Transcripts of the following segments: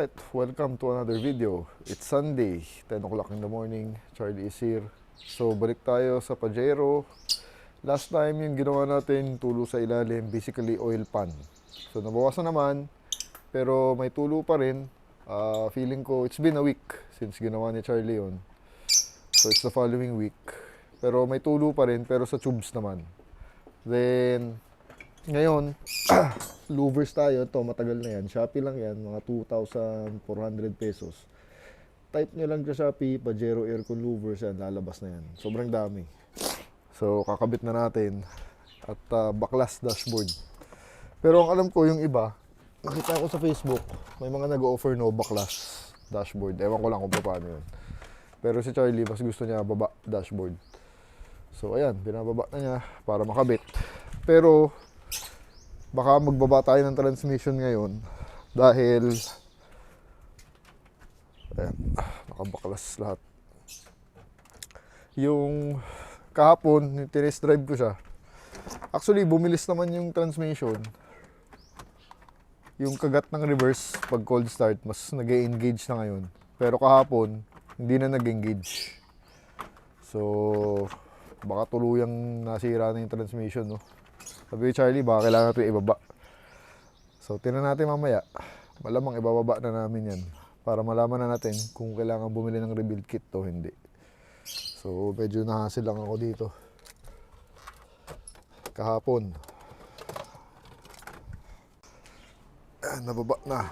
Alright, welcome to another video. It's Sunday, 10 o'clock in the morning. Charlie is here. So, balik tayo sa Pajero. Last time yung ginawa natin, tulo sa ilalim, basically oil pan. So, nabawasan naman, pero may tulo pa rin. Feeling ko, it's been a week since ginawa ni Charlie yun. So, it's the following week. Pero may tulo pa rin, pero sa tubes naman. Then, ngayon, louvers tayo. Ito, matagal na yan. Shopee lang yan. Mga 2,400 pesos. Type nyo lang sa Shopee, Pajero Aircon Louvers yan. Lalabas na yan. Sobrang dami. So, kakabit na natin. At baklas dashboard. Pero ang alam ko, yung iba, nakita ko sa Facebook, may mga nag-offer no baklas dashboard. Ewan ko lang kung paano yun. Pero si Charlie, mas gusto niya baba dashboard. So, ayan. Binababa na niya para makabit. Pero, baka magbaba tayo ng transmission ngayon dahil ayan, nakabaklas lahat. Yung kahapon, tinest drive ko siya. Actually, bumilis naman yung transmission. Yung kagat ng reverse pag cold start, mas nag-engage na ngayon. Pero kahapon, hindi na nag-engage. So, baka tuluyang nasira na yung transmission, no? Sabi ko, Charlie, baka kailangan natin ibaba. So, tinan natin mamaya. Malamang ibababa na namin yan. Para malaman na natin kung kailangan bumili ng rebuild kit o hindi. So, medyo nahasil lang ako dito. Kahapon. Ayan, nababa na.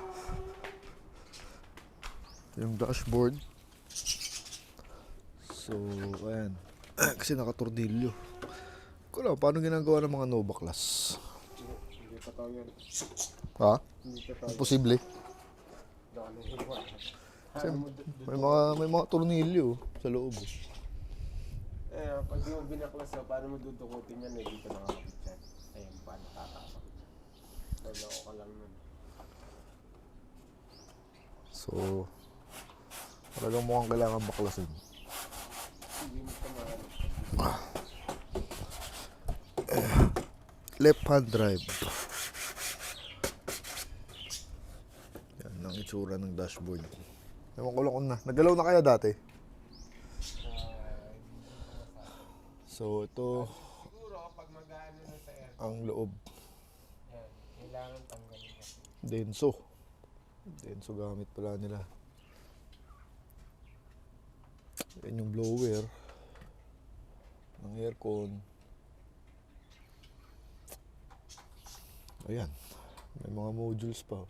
Yung dashboard. So, ayan. Kasi nakatornilyo. Kung paano ginagawa ng mga no baklas? Hindi pa tao yan. Ha? Hindi pa tao. Imposible. Dami hiwa. Kasi may mga tornilyo sa loob. Pag di mo binaklas na, paano mo dudukutin yan? Dito nakakapit yan. Ayun, paano tatakot? Naloko ka lang nun. So, talagang mukhang kailangan baklasin. Hindi mo tamaan. Left hand drive. Yan ang itsura ng dashboard. Ewan ko lang kung nagalaw na kaya dati. So ito Siguro kapag mag-ano na sa air, ang loob. yan, kailangan tanggalin yan. Denso gamit pala nila. Yan yung blower ng aircon. Ayan, may mga modules pa.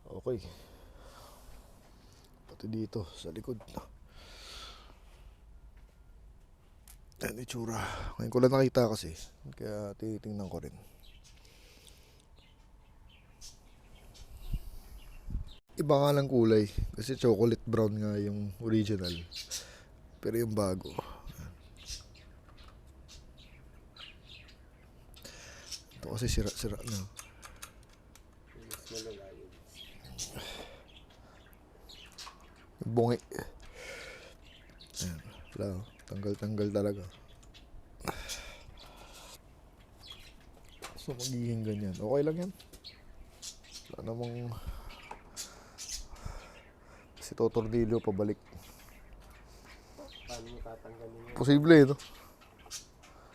Okay. Pati dito sa likod. Yan itsura. Ngayon ko lang nakita kasi. Kaya titingnan ko rin. Iba nga lang kulay. Kasi chocolate brown nga yung original. Pero yung bago. Ito kasi sira-sira na. Mas malala yun. Yung bungi. Ayan. Wala. Tanggal-tanggal talaga. So magiging ganyan. Okay lang yan. Wala namang kasi totordilyo pabalik. Paano mo tatanggalin yun? Posible no?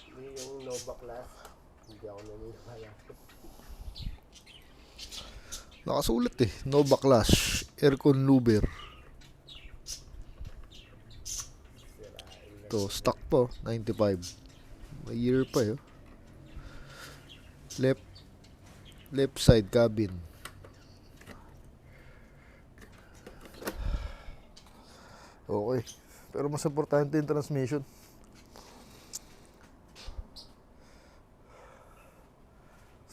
Hindi yung no baklas. Hindi ako naniniwala. Nakasulat eh. No backlash. Aircon louver. Ito, stock po. 95. May year pa yun. Left side cabin. Okay. Pero mas importante yung transmission.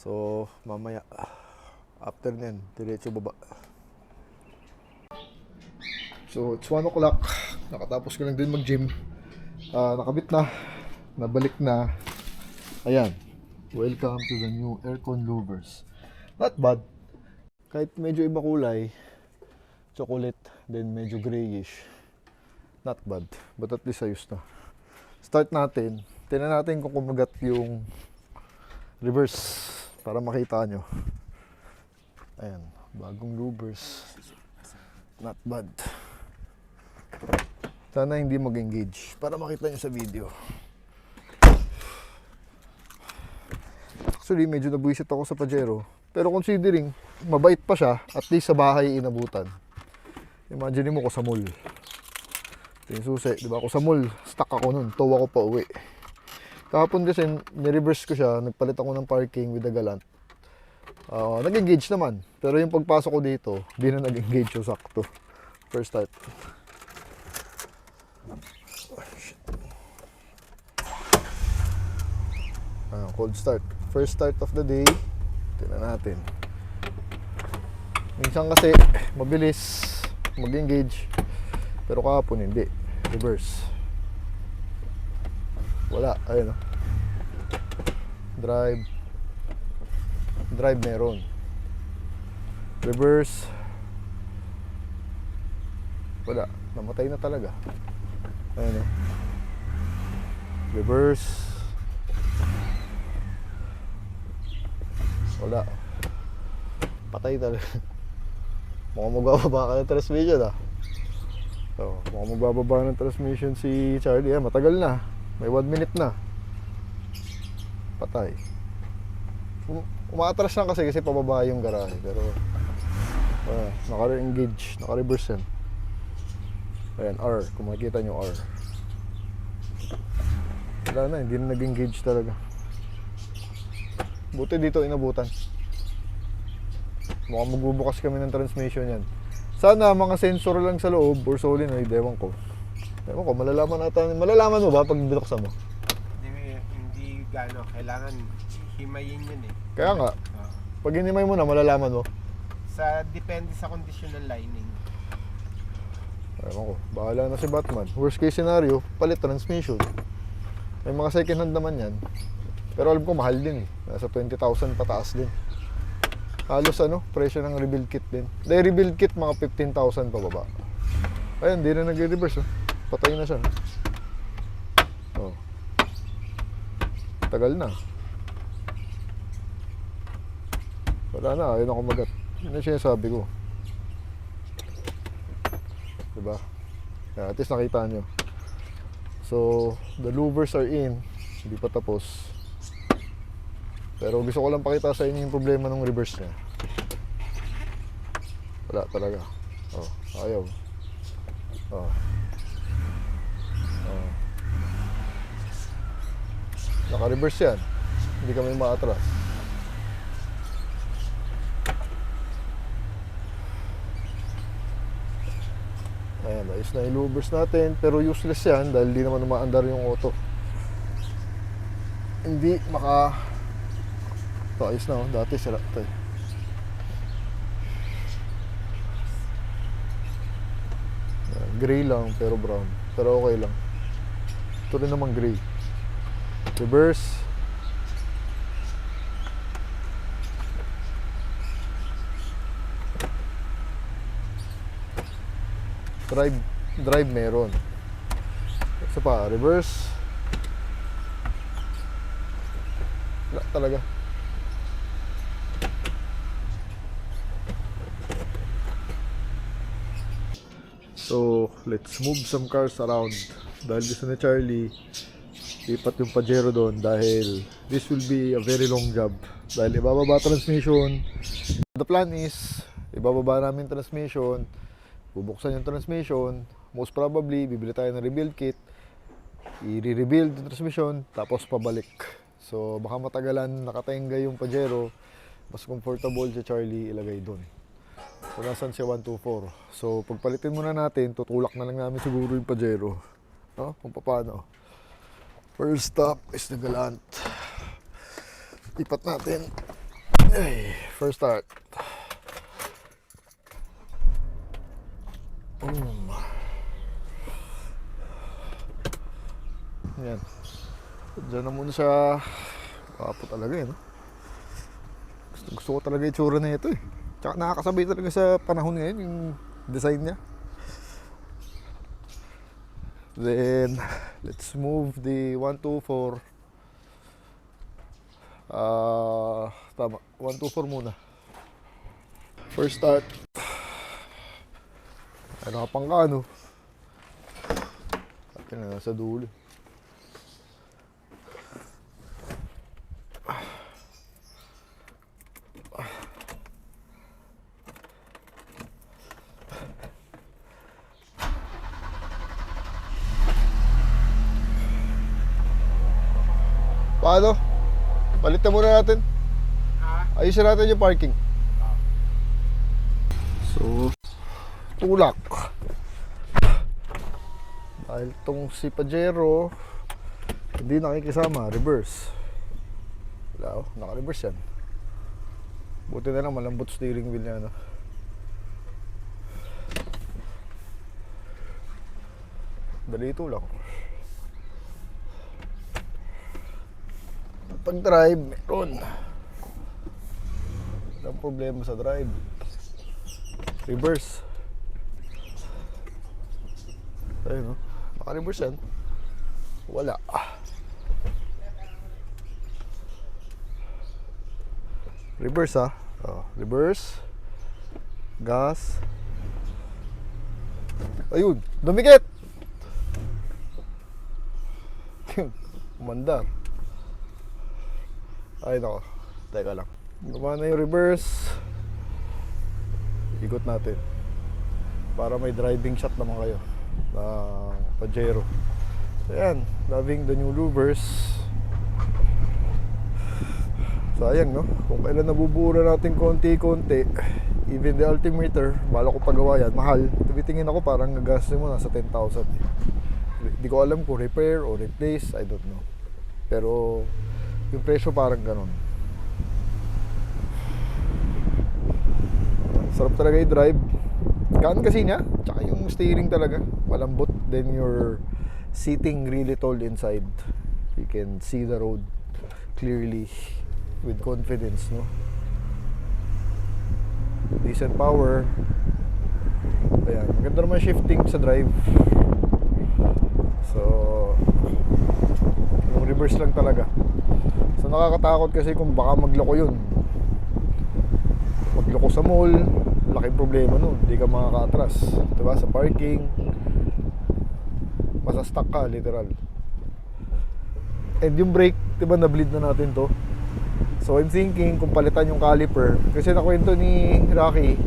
So, mamaya. After nyan, diretso baba. So, it's 1 o'clock. Nakatapos ko lang din mag-gym. Nakabit na. Nabalik na. Ayan. Welcome to the new aircon louvers. Not bad. Kahit medyo iba kulay. Chocolate. Then medyo grayish. Not bad. But at least ayos na. Start natin. Tingnan natin kung kumagat yung reverse. Para makita nyo. Ayan, bagong louvers. Not bad. Sana hindi mag-engage para makita nyo sa video. Actually, medyo nabuisit ako sa Pajero. Pero considering, mabait pa siya, at least sa bahay inabutan. Imagine mo ko sa mall. Ito yung susi, di ba? Ako sa mall, stuck ako nun. Tow ako pa uwi. Kahapon kasi, nireverse ko siya. Nagpalit ako ng parking with the Galant. Nag-engage naman. Pero yung pagpasok ko dito, di na nag-engage yung sakto. First start. Cold start. First start of the day. Tingnan natin. Minsan kasi mabilis mag-engage. Pero kahapon hindi. Reverse. Wala. Ayun o. Drive. Drive meron. Reverse. Wala. Namatay na talaga. Ayun o. Reverse. Wala. Patay talaga. Mukhang magbababa ka ng transmission ah. So, mukhang magbababa ng transmission si Charlie. Matagal na. May 1 minute na. Patay. Umaatras lang kasi pababa yung garahe. Pero naka-engage. Naka-reverse yan. Ayan, R. Kung makikita nyo R. Wala na, hindi na nag-engage talaga. Buti dito inabutan. Mukhang magbubukas kami ng transmission yan. Sana mga sensor lang sa loob or solenoid, ewan ko. Ewan ko, malalaman mo ba pag binuksan mo? Hindi gano, kailangan himayin yun eh. Kaya nga, pag hinimay mo na, malalaman mo. Depende sa kondisyon ng lining. Ewan ko, bahala na si Batman. Worst case scenario, palit transmission. May mga second hand naman yan. Pero alam ko mahal din eh. Nasa 20,000 pataas din. Halos presyo ng rebuild kit din. Dahil rebuild kit mga 15,000 pababa. Ayun, di na nag-reverse oh. Patay na siya. Oh. Tagal na. Wala na, ayun ako magat. Yun ang sinasabi ko. Diba? At least nakita nyo. So, the louvers are in. Hindi pa tapos. Pero gusto ko lang pakita sa inyo yung problema ng reverse niya. Wala talaga. Oh, ayaw. Oh. Oh. Naka-reverse yan. Hindi kami maatras. Ayan, ayos na yung louvers natin. Pero useless yan dahil hindi naman umaandar yung auto. Hindi maka... Ito, ayos na oh. Dati sira ito eh. Gray lang pero brown. Pero okay lang. Ito rin naman gray. Reverse. Drive meron. Isa pa, reverse. Wala talaga. So, let's move some cars around. Dahil gusto ni Charlie, lipat yung Pajero doon dahil this will be a very long job. Dahil ibababa transmission. The plan is, ibababa namin transmission, bubuksan yung transmission, most probably, bibili tayo ng rebuild kit, i-rebuild yung transmission, tapos pabalik. So, baka matagalan, nakatenga yung Pajero, mas comfortable si Charlie ilagay doon. So, nasan siya 124. So, pagpalitin muna natin, tutulak na lang namin siguro yung Pajero. No? Kung paano. First stop is the Galant. Ipat natin. Ay, first start. Yan. Diyan na muna siya. Kapo talaga eh. No? Gusto ko talaga yung tsura na ito eh. Tsaka nakakasabay talaga sa panahon ngayon yung design niya. Then, let's move the 124. Tama, 124 muna. First start. Ay, nakapang ka, no? Atin na nasa dulo. Paano? Palitan muna natin. Ayusin natin yung parking. So, tulak. Dahil tong si Pajero hindi nakikisama, reverse. Wala, oh, naka-reverse yan. Buti na lang malambot steering wheel niya, no? Dali tulak. Pag drive, meron. Walang problema sa drive. Reverse. Ayun, no? Naka-reverse yan. Wala. Reverse, ha? Oh, reverse. Gas. Ayun, dumikit! Umandar. Ay, nako. Teka lang. Gumana yung reverse. Ikot natin. Para may driving shot naman kayo ng Pajero. So, ayan. Loving the new louvers. Sayang, no? Kung kailan nabubura natin konti-konti, even the altimeter, bala ko pagawa yan, mahal. Tumitingin ako parang gagastin mo nasa 10,000. Hindi ko alam kung repair o replace, I don't know. Pero yung presyo parang ganun. Sarap talaga i-drive. Gaan kasi niya, tsaka yung steering talaga malambot. Then your seating really tall inside. You can see the road clearly with confidence, no? Decent power. Ayan, maganda naman shifting sa drive. So yung reverse lang talaga. So nakakatakot kasi kung baka magloko yun. Magloko sa mall, laking problema nun. Hindi ka makaka-atras, diba? Sa parking, masastuck ka, literal. And yung brake, diba na-bleed na natin to. So I'm thinking kung palitan yung caliper. Kasi nakwento ni Rocky,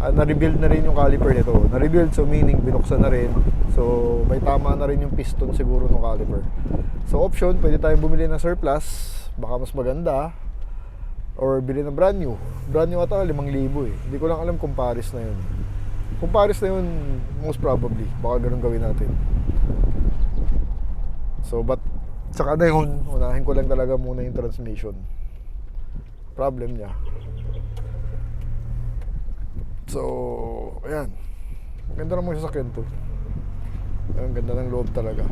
na-rebuild na rin yung caliper nito. Na-rebuild, so meaning binuksan na rin. So may tama na rin yung piston siguro ng caliper. So option, pwede tayong bumili ng surplus, baka mas maganda, or bili ng brand new. Brand new ata 5,000 eh. Hindi ko lang alam kung Paris na yun. Kung Paris na yun, most probably baka ganun gawin natin. So but saka na yun, unahin ko lang talaga muna yung transmission. Problem niya. So ayan, ganda ng mga sasakyan to. Ang ganda ng loob talaga.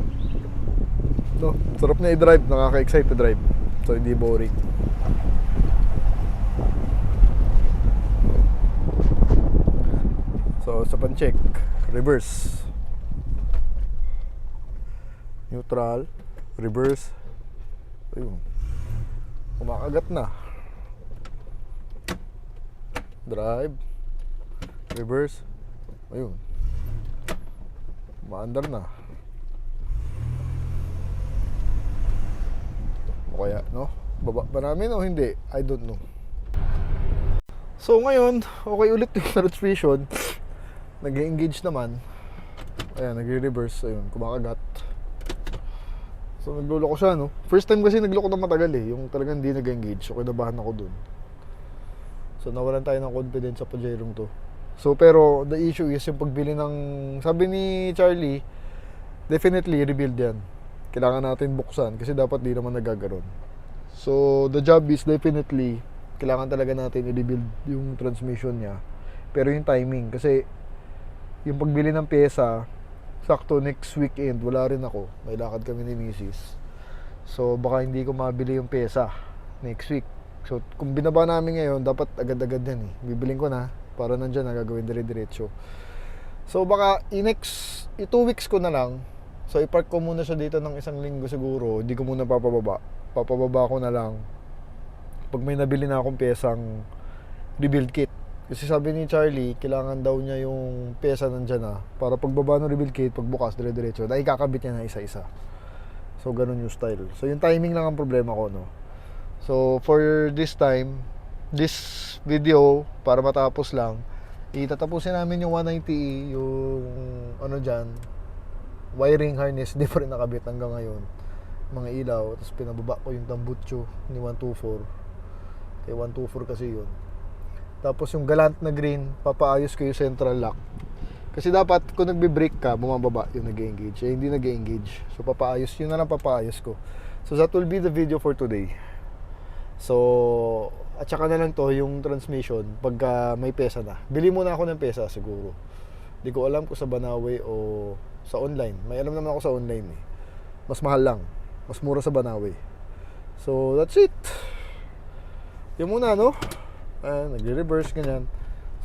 No, sarap na i-drive, nakaka-excite to drive. So hindi boring. So sa pan-check, reverse, neutral, reverse. Ayun, kumakagat na. Drive, reverse. Ayun, maandar na. O kaya, no? Baba ba namin o hindi? I don't know. So ngayon, okay ulit yung transmission. Nag-engage naman. Ayan, nag-reverse. Ayun, kumakagat. So nagluloko siya, no? First time kasi nagloko na matagal eh. Yung talagang hindi nag-engage. So kinabahan ako dun. So nawalan tayo ng confidence sa Pajero to. So pero the issue is yung pagbili ng, sabi ni Charlie, definitely rebuild yan. Kailangan natin buksan kasi dapat di naman nagagaroon. So the job is definitely kailangan talaga natin i-rebuild yung transmission niya. Pero yung timing kasi yung pagbili ng pyesa, sakto next weekend wala rin ako. May lakad kami ni Mrs. So baka hindi ko mabili yung pyesa next week. So kung binaba namin ngayon, dapat agad-agad yan eh. Bibiling ko na para nandiyan na gagawin dire-diretso. So baka i-next 2 weeks ko na lang. So i-park ko muna siya dito ng 1 linggo siguro. Hindi ko muna papababa. Papababa ko na lang pag may nabili na akong pyesang rebuild kit. Kasi sabi ni Charlie, kailangan daw niya yung pyesa nandyan na para pagbaba ng rebuild kit, pagbukas, dire-diretso, dahil kakabit niya na isa-isa. So, ganun yung style. So, yung timing lang ang problema ko, no? So, for this time, this video, para matapos lang, itatapusin namin yung 190, yung ano dyan, wiring harness, di pa rin nakabit hanggang ngayon. Mga ilaw, tapos pinababa ko yung tambutso ni 124. Kaya 124 kasi yun. Tapos yung galant na green, papaayos ko yung central lock. Kasi dapat kung nagbe-brake ka, bumababa yung nag-engage. Eh, hindi nag-engage. So papaayos, yun na lang papaayos ko. So that will be the video for today. So, at saka na lang to yung transmission pagka may pesa na. Bili muna ako ng pesa siguro. Hindi ko alam kung sa Banawe o sa online. May alam naman ako sa online eh. Mas mahal lang. Mas mura sa Banawe. So, that's it. Yun muna, no? Nagre-reverse, ganyan.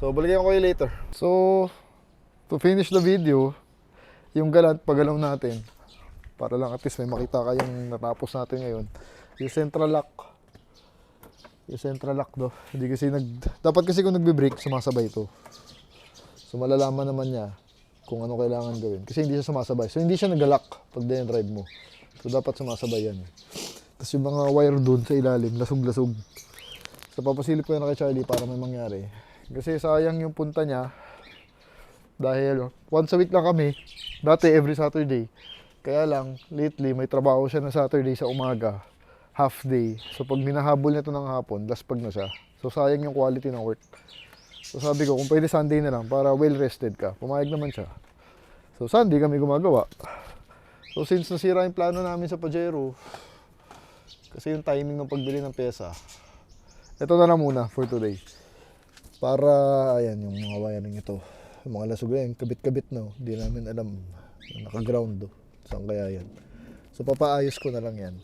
So, balikan ko kayo later. So, to finish the video, yung galant, pagalaw natin. Para lang at least may makita kayong natapos natin ngayon. Yung central lock. Yung central lock do. Hindi kasi dapat kasi kung nagbe-brake, sumasabay ito. So, malalaman naman niya kung ano kailangan gawin. Kasi hindi siya sumasabay. So, hindi siya nag-lock pag drive mo. So, dapat sumasabay yan. Tapos yung mga wire doon sa ilalim, lasog-lasog. So, papasilip ko yan kay Charlie para may mangyari. Kasi sayang yung punta niya. Dahil once a week lang kami. Dati every Saturday. Kaya lang, lately may trabaho siya na Saturday sa umaga. Half day. So, pag minahabol niya ito ng hapon, laspag na siya. So, sayang yung quality ng work. So, sabi ko, kung pwede Sunday na lang para well-rested ka. Pumayag naman siya. So, Sunday kami gumagawa. So, since nasira yung plano namin sa Pajero, kasi yung timing ng pagbili ng pyesa, ito na lang muna for today. Para, ayan, yung mga wiring ito. Yung mga lasog yan, kabit-kabit na. Hindi namin alam. Naka-ground. Saan kaya yan? So, papaayos ko na lang yan.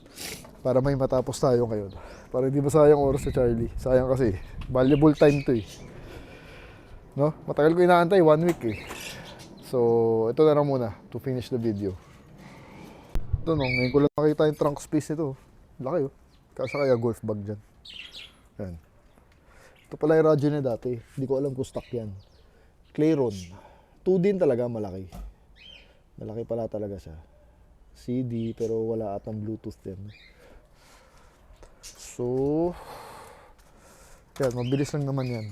Para may matapos tayo ngayon. Para hindi masayang oras sa Charlie. Sayang kasi. Valuable time to eh. No? Matagal ko inaantay, 1 week eh. So, ito na lang muna to finish the video. Ito no, ngayon ko lang nakita yung trunk space nito. Laki oh. Kasa kaya golf bag dyan. Yan. Ito pala yung radyo niya dati. Hindi ko alam kung stock yan. Clayron. 2 din talaga, malaki. Malaki pala talaga siya. CD, pero wala atang Bluetooth din. So, yan, mabilis lang naman yan.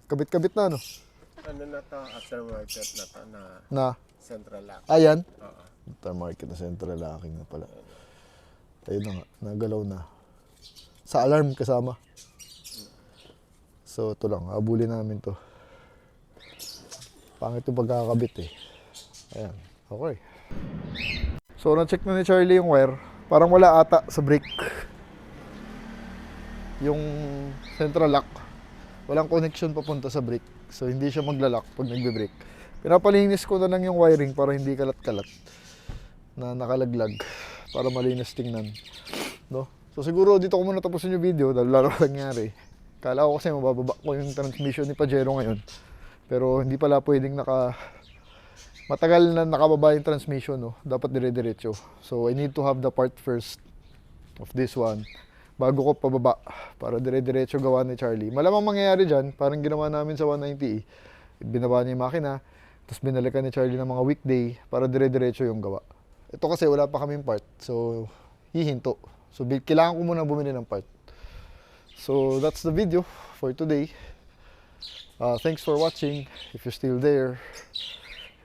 Kabit-kabit na, no? Ano na to? Aftermarket na to na Na? central lock. Ayan? Oo. Aftermarket na central locking na pala. Ayun na nga, nagalaw na. Sa alarm kasama. So, ito lang, abulin namin to. Pangit yung pagkakabit eh. Ayan, okay. So, na-check na ni Charlie yung wire. Parang wala ata sa brake. Yung central lock. Walang connection papunta sa brake. So, hindi siya maglalak pag nagbe-brake. Pinapalinis ko na lang yung wiring para hindi kalat-kalat na nakalaglag. Para malinis tingnan. No? So, siguro dito ko muna tapusin yung video dahil lalo nangyari. Kala ko kasi mabababa ko yung transmission ni Pajero ngayon. Pero hindi pala pwedeng matagal na nakababa yung transmission, no? Dapat dire-diretso. So I need to have the part first of this one bago ko pababa para dire-diretso gawa ni Charlie. Malamang mangyayari dyan, parang ginawa namin sa 190. Binaba niya yung makina, tapos binalikan ni Charlie ng mga weekday para dire-diretso yung gawa. Ito kasi wala pa kaming part, so hihinto. So kailangan ko muna bumili ng part. So that's the video for today. Thanks for watching. If you're still there,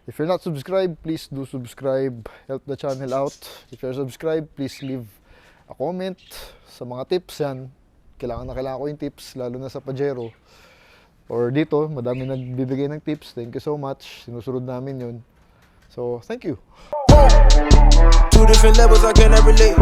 if you're not subscribed, please do subscribe. Help the channel out. If you're subscribed, please leave a comment sa mga tips yan. Kailangan na kailangan ko yung tips, lalo na sa Pajero. Or dito, madami nagbibigay ng tips. Thank you so much. Sinusunod namin yun. So, thank you. 2 different levels I cannot relate.